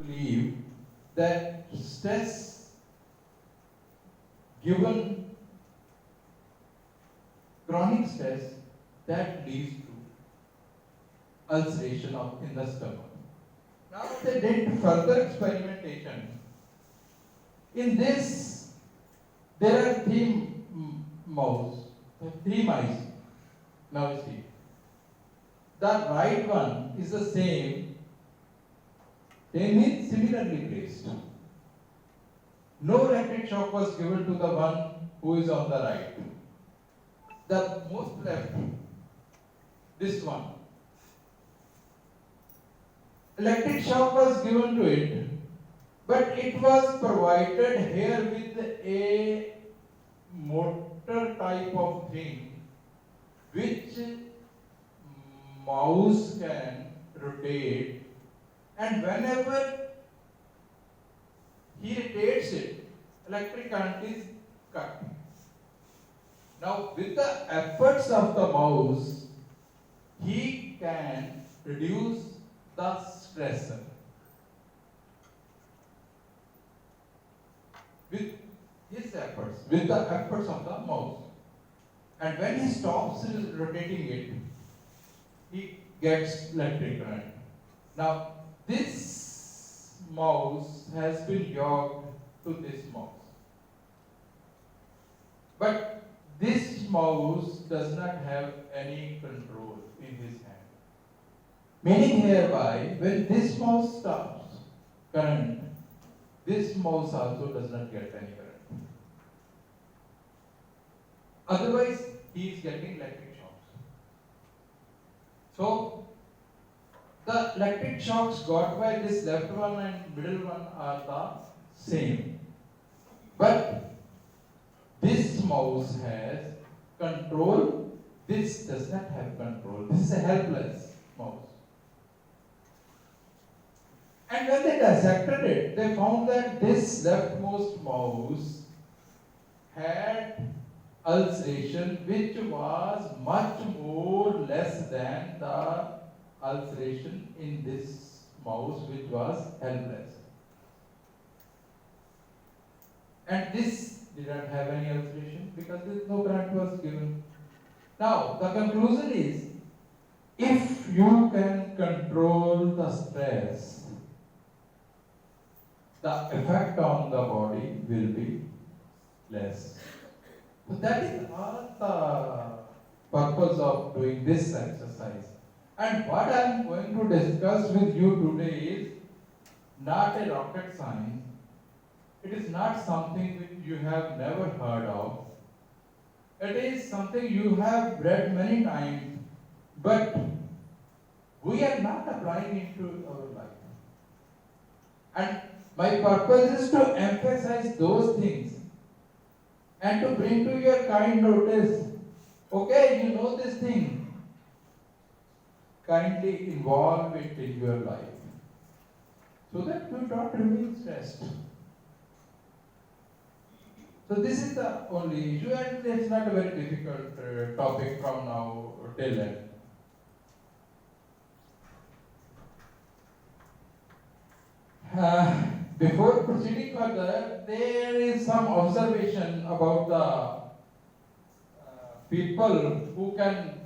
believe that stress given chronic stress that leads to ulceration in the stomach. Now they did further experimentation. In this, there are three mice. Now you see. The right one is the same. They mean similarly placed. No electric shock was given to the one who is on the right. The most left, this one. Electric shock was given to it, but it was provided here with a motor type of thing which mouse can rotate, and whenever he rotates it, electric current is cut. Now with the efforts of the mouse, he can reduce the stress with his efforts, with the efforts of the mouse. And when he stops rotating it, he gets electric current. Now this mouse has been yoked to this mouse. But this mouse does not have any control in his hand. Meaning hereby, when this mouse stops current, this mouse also does not get any current. Otherwise, he is getting electric shocks. So, the electric shocks got by this left one and middle one are the same. But this mouse has control, this does not have control. This is a helpless mouse. And when they dissected it, they found that this leftmost mouse had ulceration which was much more less than the ulceration in this mouse which was helpless. And this did not have any ulceration because no current was given. Now, the conclusion is, if you can control the stress, the effect on the body will be less. So that is all the purpose of doing this exercise. And what I am going to discuss with you today is not a rocket science. It is not something which you have never heard of. It is something you have read many times, but we are not applying it to our life. And my purpose is to emphasize those things and to bring to your kind notice, okay, you know this thing, kindly involve it in your life so that you don't remain stressed. So this is the only issue, and it's not a very difficult topic from now till then. Before proceeding further, there is some observation about the people who can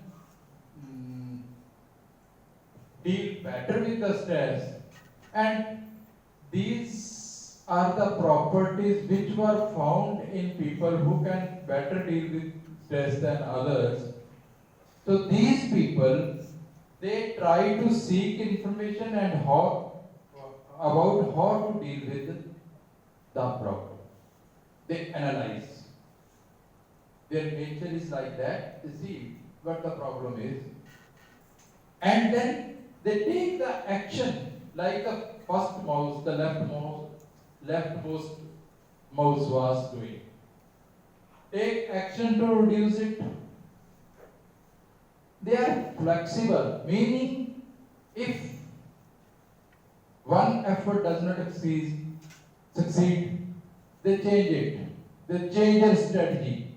deal better with the stress, and these are the properties which were found in people who can better deal with stress than others. So these people, they try to seek information and about how to deal with the problem. They analyze. Their nature is like that. They see what the problem is. And then they take the action like the first mouse, the leftmost mouse was doing. Take action to reduce it. They are flexible, meaning if one effort does not succeed, they change it. They change their strategy.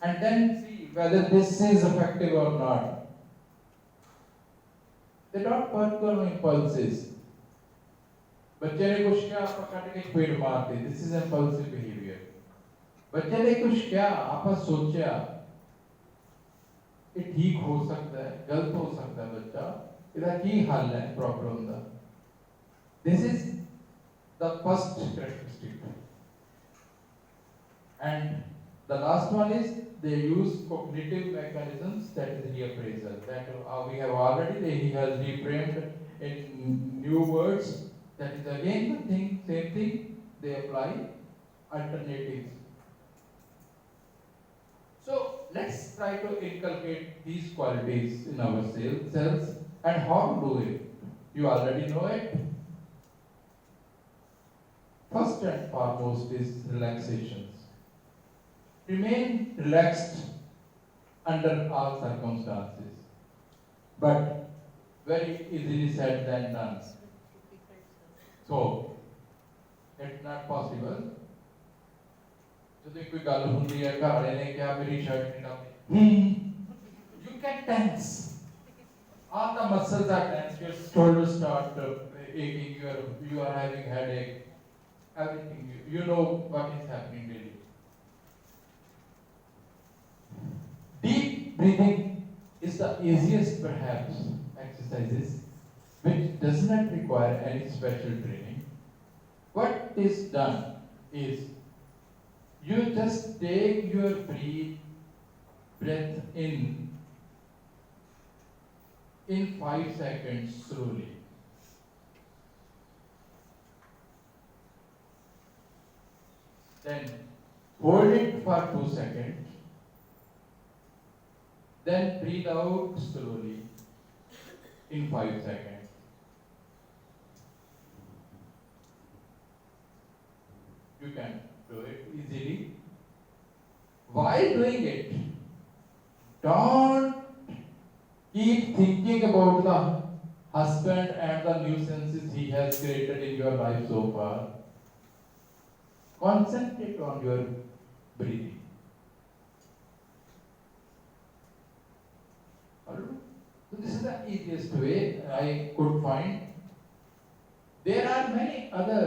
And then see whether this is effective or not. They don't work on impulses. बच्चे ने कुछ किया, आप काट के पेड़ मारते, this is impulsive behavior. बच्चे ने कुछ किया, आप सोचा, ये ठीक हो सकता है, गलत हो सकता है बच्चा, इधर की हल है प्रॉब्लम दा. This is the first characteristic. And the last one is they use cognitive mechanisms, that is reappraisal. That we have already, he has reframed in new words. That is again the thing, same thing, they apply alternatives. So let's try to inculcate these qualities in ourselves and how to do it. You already know it. First and foremost is relaxations. Remain relaxed under all circumstances, but very easily said than done. So, it's not possible. ਜਦੋਂ ਕੋਈ ਗੱਲ ਹੁੰਦੀ ਹੈ ਘਰ ਵਾਲੇ ਨੇ ਕਿਹਾ ਮੇਰੀ ਸ਼ਰਟ ਨਿਕਾਲ, you get tense. All the muscles are tense. Your shoulders start aching. You are having headache. Everything you know what is happening really. Deep breathing is the easiest perhaps exercises which does not require any special training. What is done is you just take your breath in 5 seconds slowly. Then hold it for 2 seconds. Then breathe out slowly in 5 seconds. You can do it easily. While doing it, don't keep thinking about the husband and the nuisances he has created in your life so far. Concentrate on your breathing. So this is the easiest way I could find. There are many other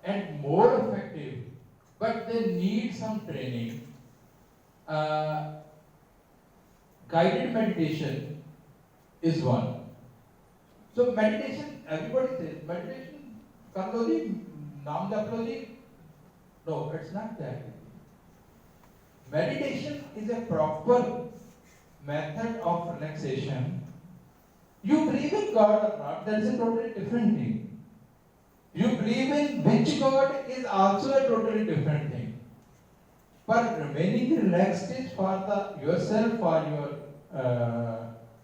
and more effective, but they need some training. Guided meditation is one. So meditation, everybody says meditation, kar lo ji, naam jap lo ji. No, it's not that. Meditation is a proper method of relaxation. You believe in God or not, that's a totally different thing. You believe in which God is also a totally different thing. But remaining relaxed is for yourself, for your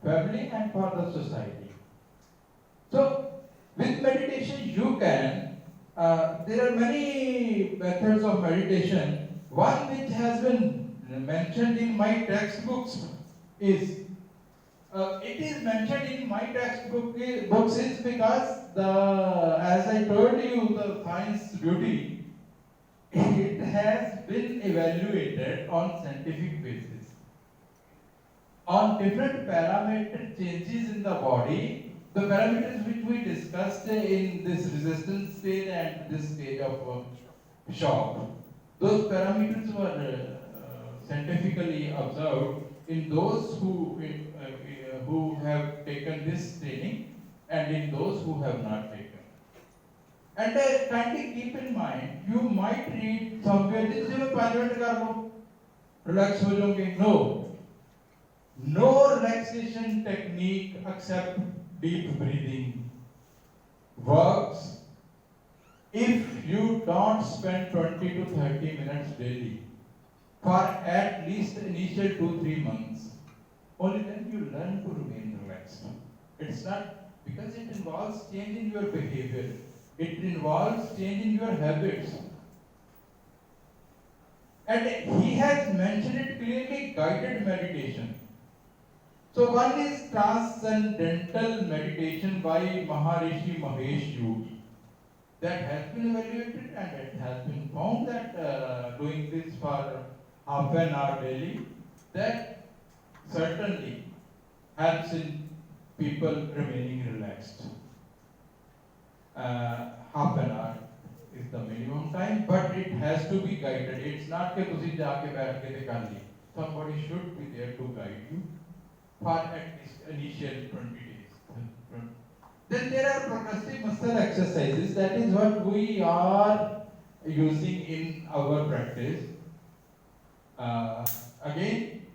family and for the society. So with meditation you can, there are many methods of meditation. One which has been mentioned in my textbooks is, it is mentioned in my textbooks is because as I told you, the science beauty, it has been evaluated on scientific basis. On different parameter changes in the body, the parameters which we discussed in this resistance stage and this stage of shock, those parameters were scientifically observed in those who have taken this training and in those who have not taken. And kindly keep in mind, you might read somewhere, this is relax ho jaunge. No relaxation technique except deep breathing works if you don't spend 20 to 30 minutes daily for at least initial 2-3 months. Only then you learn to remain relaxed. It's not, because it involves changing your behavior. It involves changing your habits. And he has mentioned it clearly, guided meditation. So one is Transcendental Meditation by Maharishi Mahesh Yogi. That has been evaluated and it has been found that doing this for half an hour daily, that certainly helps in people remaining relaxed. Half own time, but it has to be guided. It's not that you जाके बैठ के कर ली. Somebody should be there to guide you for at least initial 20 days. Then there are progressive muscle exercises. That is what we are using in our practice. Again,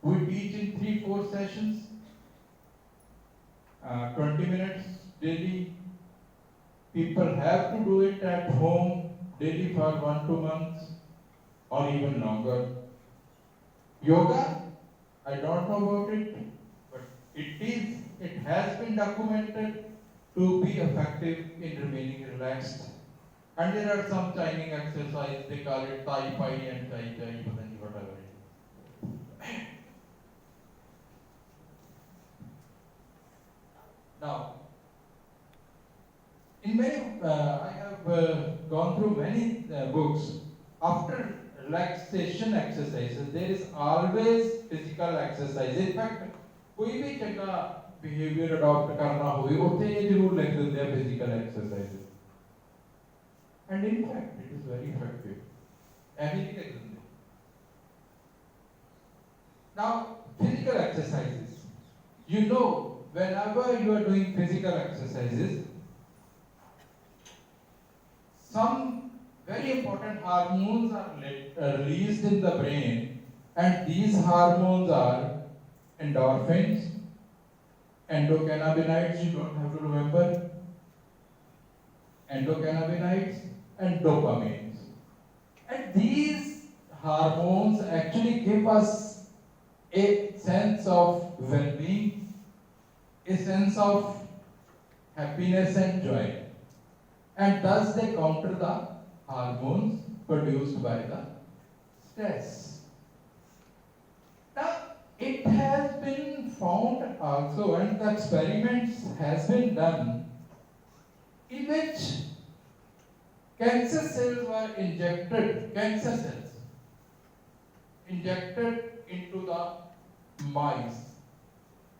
we teach in 3-4 sessions, 20 minutes daily. People have to do it at home daily for 1-2 months or even longer. Yoga, I don't know about it, but it has been documented to be effective in remaining relaxed. And there are some timing exercise, they call it Tai Pai and Tai Chai, whatever it is. Now, I have gone through many books. After relaxation exercises, there is always physical exercise. In fact, कोई भी चंगा behavior adopt करना हो, उसे ये जरूर लिख देते हैं physical exercises. And in fact, it is very effective. Everything is in there. Now, physical exercises. You know, whenever you are doing physical exercises, some very important hormones are released in the brain, and these hormones are endorphins, endocannabinoids, you don't have to remember, endocannabinoids and dopamines. And these hormones actually give us a sense of well-being, a sense of happiness and joy. And thus they counter the hormones produced by the stress. Now, it has been found also, and the experiments has been done, in which cancer cells were injected into the mice,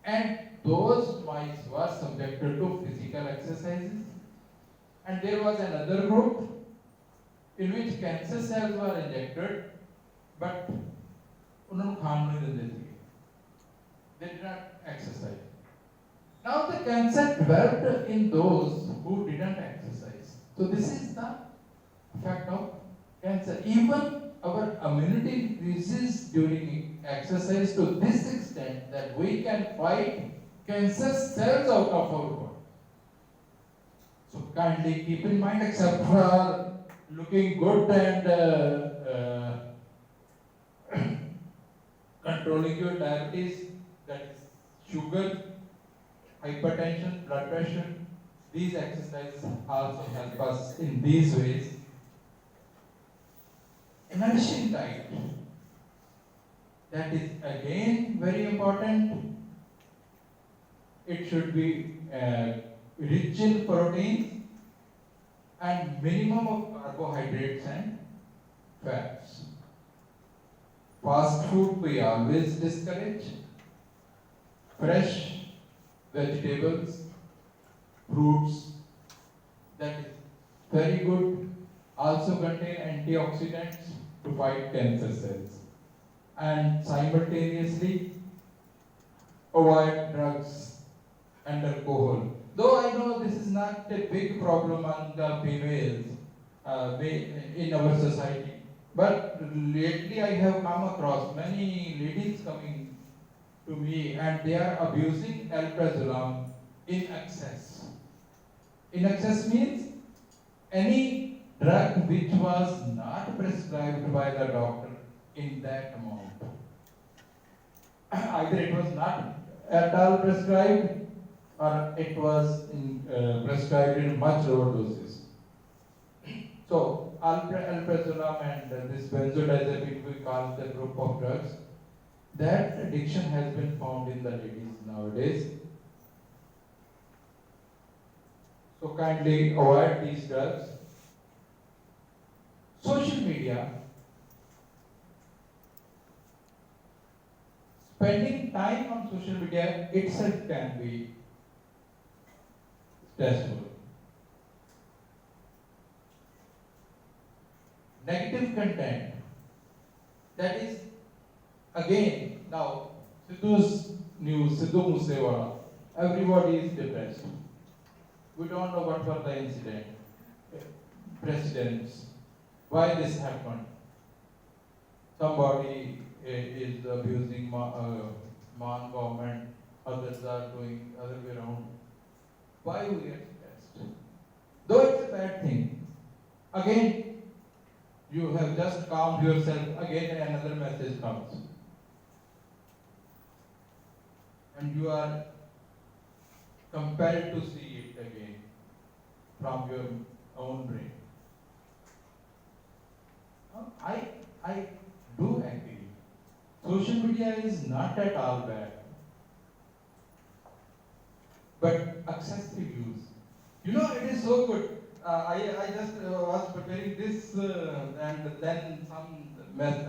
and those mice were subjected to physical exercises. And there was another group in which cancer cells were injected, but they did not exercise. Now the cancer developed in those who didn't exercise. So this is the effect of cancer. Even our immunity increases during exercise to this extent that we can fight cancer cells out of our body. So kindly keep in mind, except for looking good and controlling your diabetes, that is sugar, hypertension, blood pressure, these exercises also help us in these ways. Nourishing diet, that is again very important. It should be rich in proteins and minimum of carbohydrates and fats. Fast food we always discourage. Fresh vegetables, fruits, that is very good, also contain antioxidants to fight cancer cells. And simultaneously avoid drugs and alcohol. Though I know this is not a big problem among the females in our society, but lately I have come across many ladies coming to me and they are abusing alprazolam in excess. In excess means any drug which was not prescribed by the doctor in that amount. Either it was not at all prescribed or it was prescribed in much lower doses. So alprazolam and this benzodiazepine, we call the group of drugs, that addiction has been found in the ladies nowadays. So kindly avoid these drugs. Social media, spending time on social media itself can be stressful. negative content. That is, again, now, Sidhu's news, Sidhu Musewala, everybody is depressed. We don't know what was the incident, precedents, why this happened. Somebody is abusing man government, others are doing other way around. Why we get depressed? Though it's a bad thing. Again, you have just calmed yourself, again another message comes. And you are compelled to see it again from your own brain. I do agree. Social media is not at all bad. But excessive use. You know, it is so good. I just was preparing this and then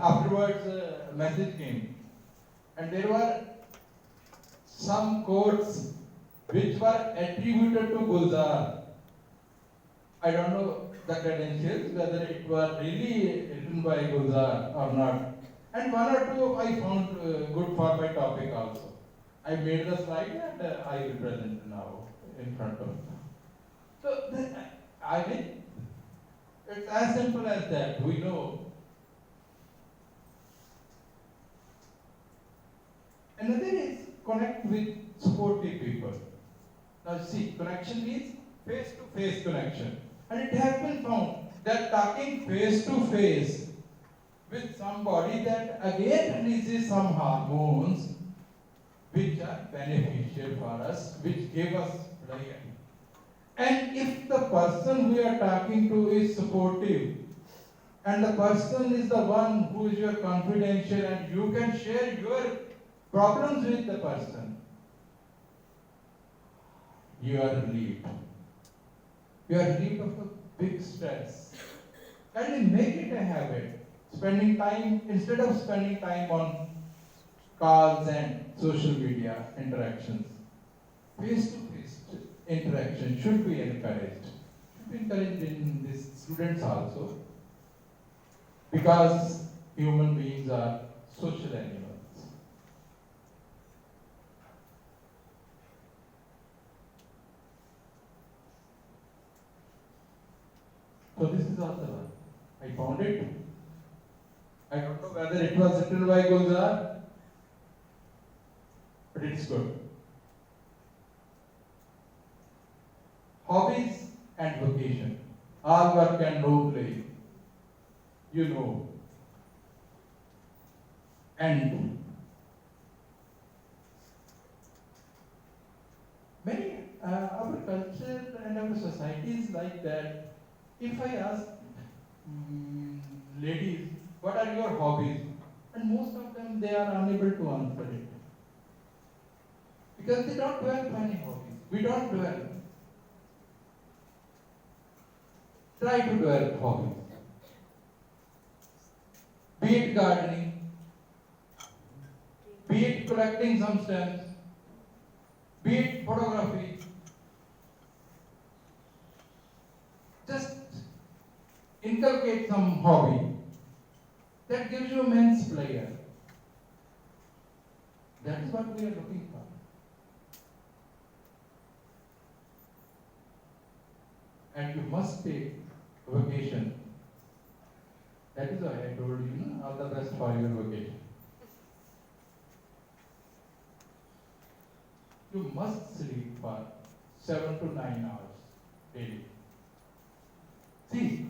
afterwards message came. And there were some quotes which were attributed to Gulzar. I don't know the credentials, whether it was really written by Gulzar or not. And one or two I found good for my topic also. I made the slide and I will present now in front of you. So, I mean, it's as simple as that. We know. Another is connect with supportive people. Now see, connection means face-to-face connection. And it has been found that talking face-to-face with somebody that again releases some hormones which are beneficial for us, which give us pleasure. And if the person we are talking to is supportive, and the person is the one who is your confidential and you can share your problems with the person, you are relieved. You are relieved of a big stress. And make it a habit. Spending time, instead of spending time on calls and social media interactions, face-to-face interaction should be encouraged. Should be encouraged in these students also. Because human beings are social animals. So this is also one. I found it. I don't know whether it was written by Gulzar, but it's good. Hobbies and vocation. All work and no play. You know. And many, our culture and our society is like that. If I ask ladies, what are your hobbies? And most of them, they are unable to answer it. Because they don't develop any hobbies. We don't develop. Try to develop hobbies. Be it gardening, be it collecting some stamps, be it photography. Just inculcate some hobby that gives you immense pleasure. That is what we are looking for. And you must take vacation. That is why I told you, all the best for your vacation. You must sleep for 7 to 9 hours daily. See,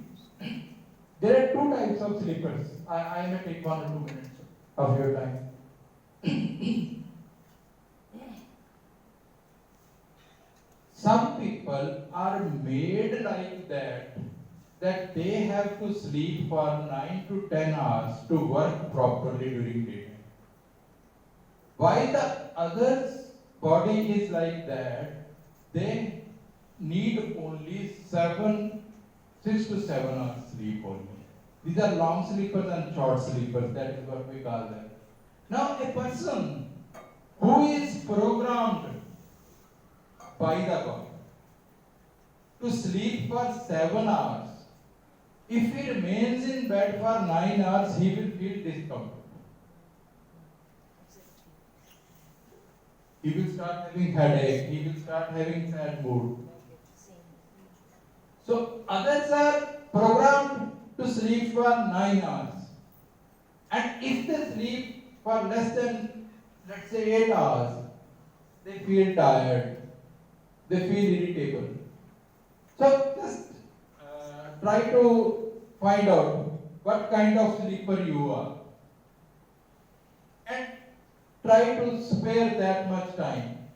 there are two types of sleepers. I may take 1 or 2 minutes of your time. Some people are made like that they have to sleep for 9 to 10 hours to work properly during daytime. Why the others' body is like that, they need only 6 to 7 hours sleep only. These are long sleepers and short sleepers, that is what we call them. Now a person who is programmed by the body to sleep for 7 hours If he remains in bed for 9 hours, he will feel discomfort. He will start having headache, he will start having sad mood. So others are programmed to sleep for 9 hours. And if they sleep for less than, let's say, 8 hours, they feel tired, they feel irritable. So just try to find out what kind of sleeper you are. And try to spare that much time.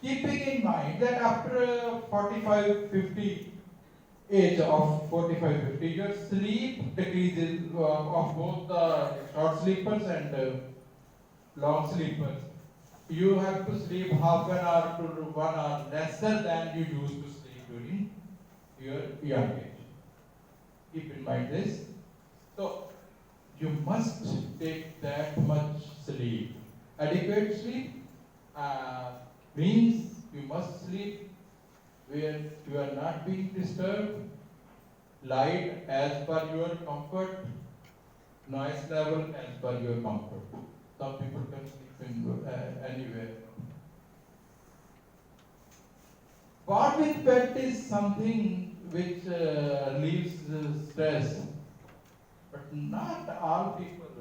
Keeping in mind that after 45-50 age of 45-50, your sleep decreases of both the short sleepers and long sleepers. You have to sleep half an hour to 1 hour lesser than you used to sleep during your young age. Keep in mind this. So you must take that much sleep. Adequate sleep means you must sleep where you are not being disturbed, light as per your comfort, noise level as per your comfort. Some people can sleep in anywhere. What with pet is something which relieves stress, but not all people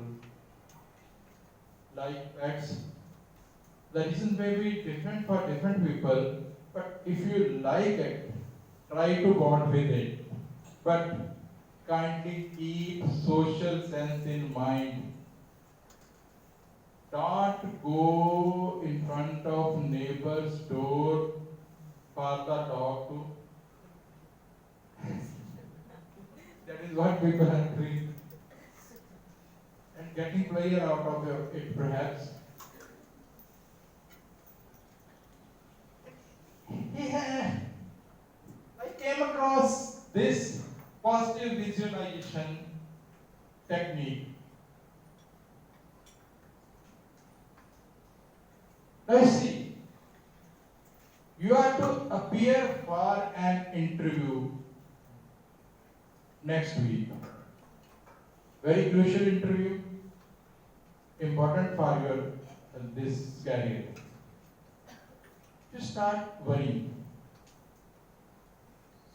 like pets. The reason may be different for different people, but if you like it, try to bond with it. But kindly keep social sense in mind. Don't go in front of neighbor's door for the dog to. That is what people are doing. And getting pleasure out of it perhaps. Yeah. I came across this positive visualization technique. Now see, you are to appear for an interview next week. Very crucial interview, important for your this career. You start worrying.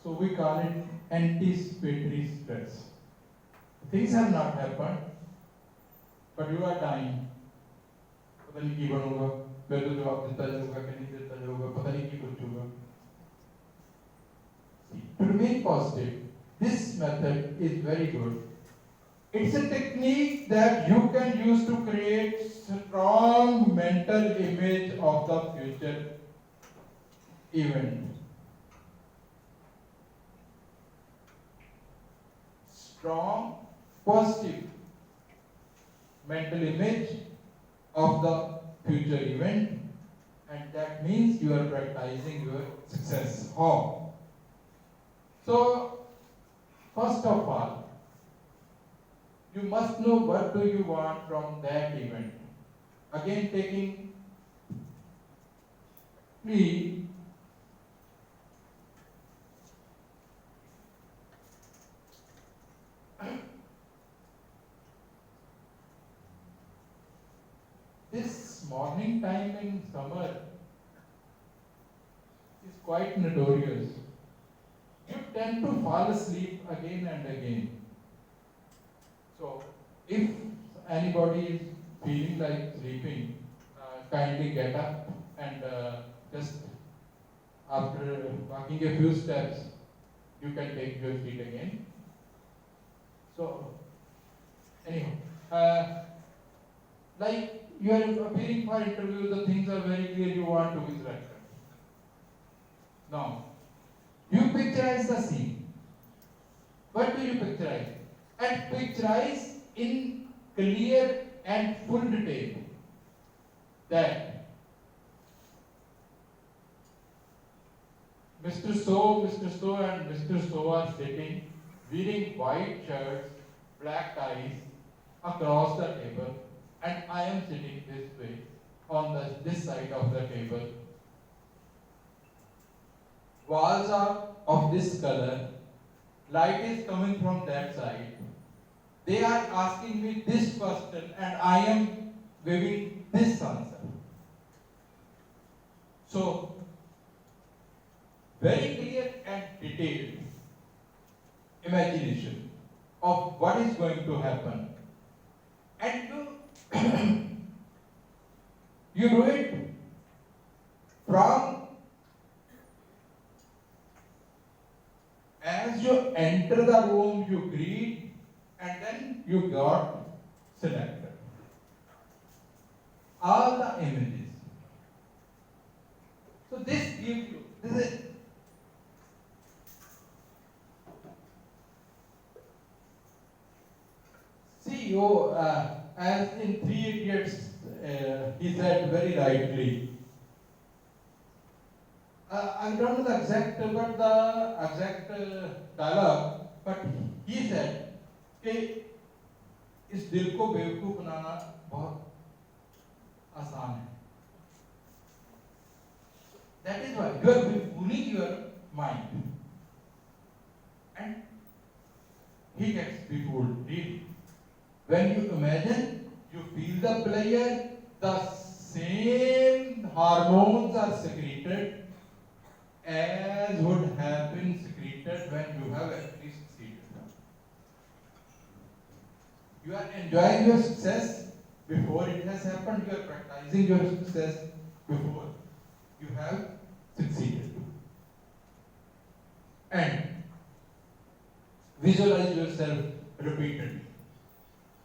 So we call it anticipatory stress. Things have not happened, but you are dying. पता नहीं की बनूंगा, मैं तो जवाब देता जाऊंगा कि नहीं देता जाऊंगा, पता नहीं की पूछूंगा. To remain positive, this method is very good. It's a technique that you can use to create strong mental image of the future event. Strong, positive mental image of the future event, and that means you are prioritizing your success. How? So, first of all, you must know what do you want from that event. Again, taking this morning time in summer is quite notorious. You tend to fall asleep again and again. So, if anybody is feeling like sleeping, kindly get up and just after walking a few steps, you can take your seat again. So, anyhow, like you are appearing for interview, the things are very clear, you want to be selected. Now, you picturize the scene. What do you picturize? And picturize in clear and full detail that Mr. So and Mr. So are sitting wearing white shirts, black ties across the table, and I am sitting this way on this side of the table. Walls are of this color, light is coming from that side. They are asking me this question and I am giving this answer. So, very clear and detailed imagination of what is going to happen. And you do it from as you enter the room, you greet, and then you got selected. All the images. So this gives you, this is CEO, as in Three Idiots, he said very rightly. I don't know the exact dialogue, but he said कि इस दिल को बेवकूफ बनाना बहुत आसान है. That is why you are befooling your mind, and he gets befooled. Really. When you imagine, you feel the pleasure, the same hormones are secreted as would have been secreted when you have actually succeeded. You are enjoying your success before it has happened, you are practicing your success before you have succeeded. And visualize yourself repeatedly.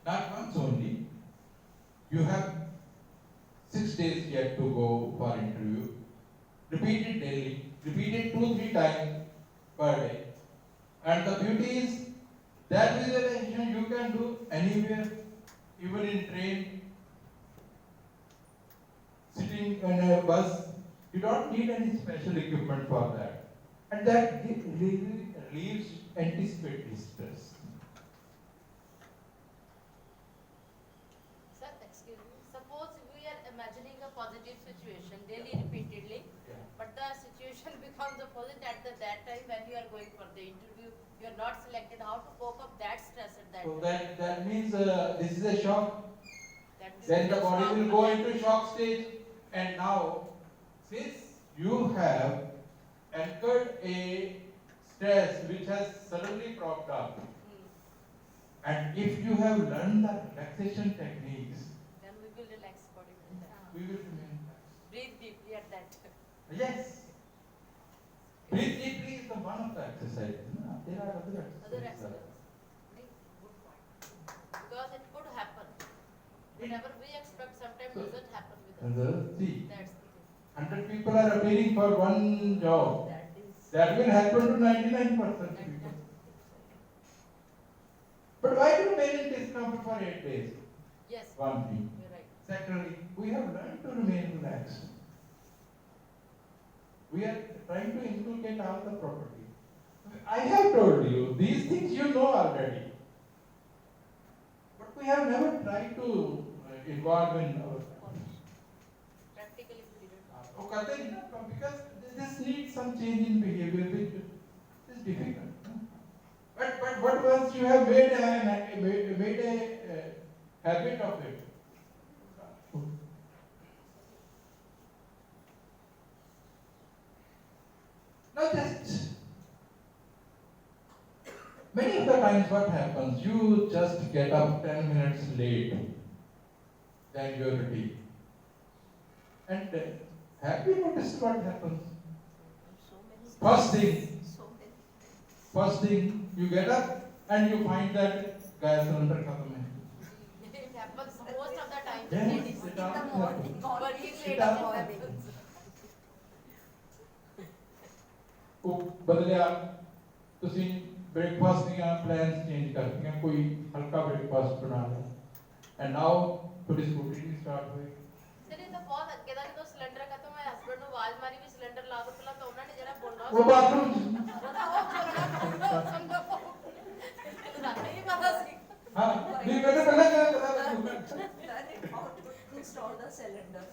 Not once only. You have 6 days yet to go for interview. Repeat it daily. Repeat it 2-3 times per day. And the beauty is that visualization you can do anywhere, even in train, sitting in a bus. You don't need any special equipment for that. And that relieves anticipatory stress. Imagining a positive situation daily, repeatedly, but the situation becomes opposite at that time when you are going for the interview, you are not selected. How to cope up that stress at that time? That means this is a shock. Then the body will go into shock stage, and now since you have anchored a stress which has suddenly propped up, and if you have learned the relaxation techniques, we will remain relaxed. Breathe deeply at that. Yes. Breathe deeply is the one of the exercises. No? There are other exercises. Good point. Because it could happen. Whatever we expect sometimes doesn't happen with us. See, that's the thing. 100 people are appearing for one job. That will happen to 99% people. But why do remain in discomfort for 8 days? Yes. One thing. You're right. Secondly, we have learned to remain relaxed. We are trying to inculcate all the property. I have told you, these things you know already. But we have never tried to involve in our Practically because this needs some change in behavior, which is difficult. But once you have made a habit of it, now just many of the times what happens, you just get up 10 minutes late than your routine. And have you noticed what happens? First thing, you get up and you find that gas cylinder khatam hai. It happens most of the time. Yes, Ladies. it happens. Working late It in the happens. morning. बदलिया तुसी breakfast ਦੀਆਂ plans change ਕਰਤੀਆਂ ਕੋਈ ਹਲਕਾ breakfast ਬਣਾ ਲਿਆ and now ਤੁਹਾਡੀ ਸਕੂਟਰੀ start ਹੋਈ sir ਇਹ ਤਾਂ ਬਹੁਤ ਅੱਗੇ ਦਾ ਜਦੋਂ ਸਿਲੰਡਰ ਖਤਮ ਹੋਇਆ ਹਸਬੰਡ ਨੂੰ ਆਵਾਜ਼ ਮਾਰੀ ਵੀ ਸਿਲੰਡਰ ਲਾ ਦੋ ਪਹਿਲਾਂ ਤਾਂ ਉਹਨਾਂ ਨੇ ਜਿਹੜਾ ਬੋਲਣਾ ਉਹ ਬਾਥਰੂਮ ਨਹੀਂ ਪਤਾ ਸੀ ਹਾਂ ਨਹੀਂ ਮੈਨੂੰ ਪਹਿਲਾਂ ਕਿਹਾ ਪਤਾ How to install the cylinder.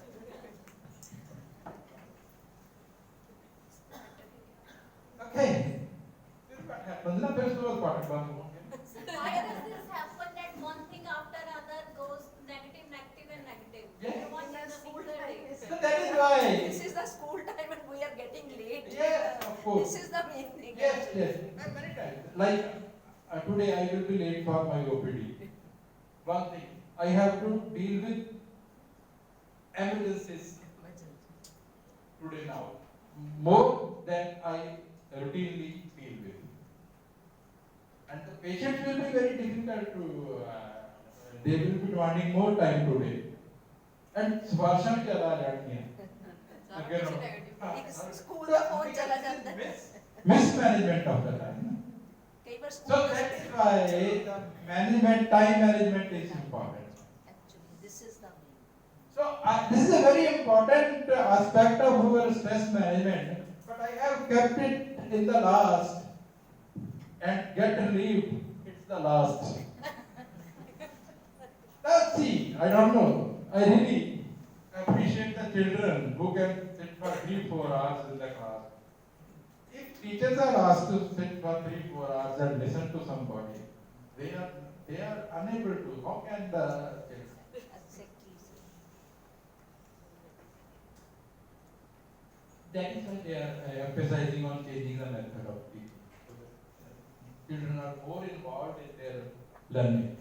Okay. Then what happens? was part of one. Why does this happen that one thing after other goes negative, negative and negative? Yes. You want in the school time. So that is why. This is the school time and we are getting late. Yes, of course. This is the main thing. Yes, yes. Many times. Like today I will be late for my OPD. One thing, I have to deal with emergencies today now. More than I routinely deal with. And the patients will be very difficult to, they will be demanding more time today. And version चला जाती हैं. Again, एक school का phone चला जाता है. Mismanagement of the time. कई बार So school that is why the management, time management is important. actually this is the main. So this is a very important aspect of our stress management, but I have kept it in the last and get relieved. It's the last. Let's see. I don't know. I really appreciate the children who can sit for 3-4 hours in the class. If teachers are asked to sit for 3-4 hours and listen to somebody, they are unable to. How can the children? Exactly. That is why they are emphasizing on changing the method of teaching. So that children are more involved in their learning.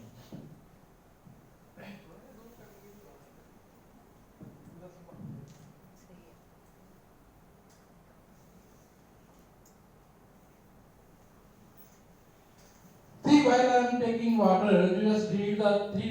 See, while I am taking water, you just read the 3